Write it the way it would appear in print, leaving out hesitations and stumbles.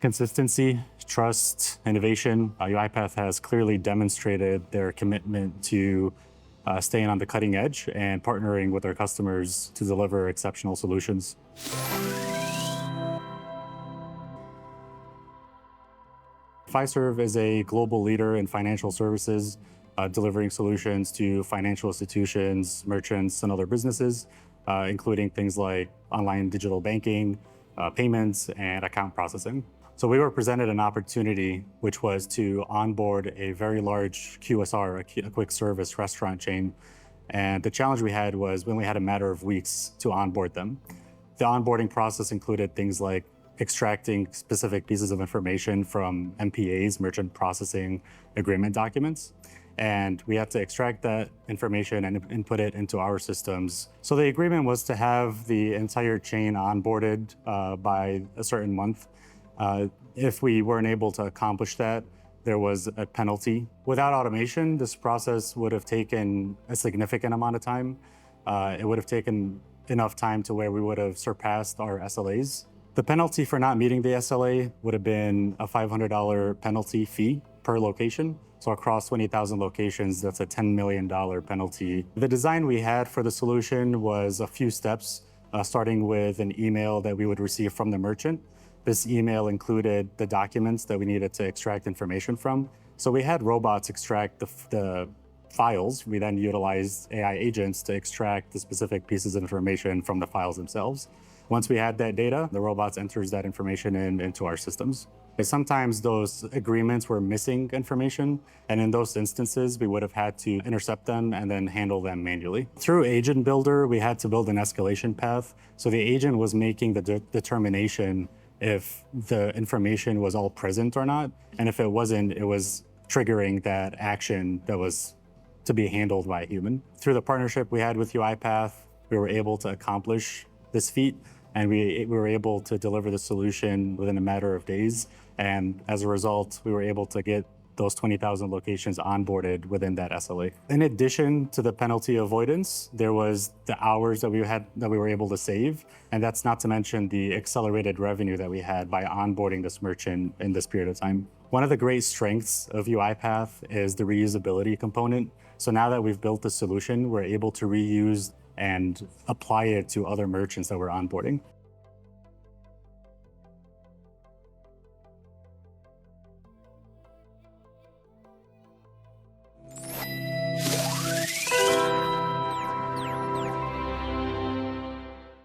Consistency, trust, innovation. UiPath has clearly demonstrated their commitment to staying on the cutting edge and partnering with our customers to deliver exceptional solutions. Fiserv is a global leader in financial services, delivering solutions to financial institutions, merchants, and other businesses, including things like online digital banking, payments, and account processing. So we were presented an opportunity, which was to onboard a very large QSR, a quick service restaurant chain. And the challenge we had was we only had a matter of weeks to onboard them. The onboarding process included things like extracting specific pieces of information from MPAs, merchant processing agreement documents. And we had to extract that information and input it into our systems. So the agreement was to have the entire chain onboarded by a certain month. If we weren't able to accomplish that, there was a penalty. Without automation, this process would have taken a significant amount of time. It would have taken enough time to where we would have surpassed our SLAs. The penalty for not meeting the SLA would have been a $500 penalty fee per location. So across 20,000 locations, that's a $10 million penalty. The design we had for the solution was a few steps, starting with an email that we would receive from the merchant. This email included the documents that we needed to extract information from. So we had robots extract the files. We then utilized AI agents to extract the specific pieces of information from the files themselves. Once we had that data, the robots enters that information into our systems. Sometimes those agreements were missing information, and in those instances, we would have had to intercept them and then handle them manually. Through Agent Builder, we had to build an escalation path. So the agent was making the determination if the information was all present or not. And if it wasn't, it was triggering that action that was to be handled by a human. Through the partnership we had with UiPath, we were able to accomplish this feat, and we were able to deliver the solution within a matter of days. And as a result, we were able to get those 20,000 locations onboarded within that SLA. In addition to the penalty avoidance, there was the hours that we were able to save. And that's not to mention the accelerated revenue that we had by onboarding this merchant in this period of time. One of the great strengths of UiPath is the reusability component. So now that we've built the solution, we're able to reuse and apply it to other merchants that we're onboarding.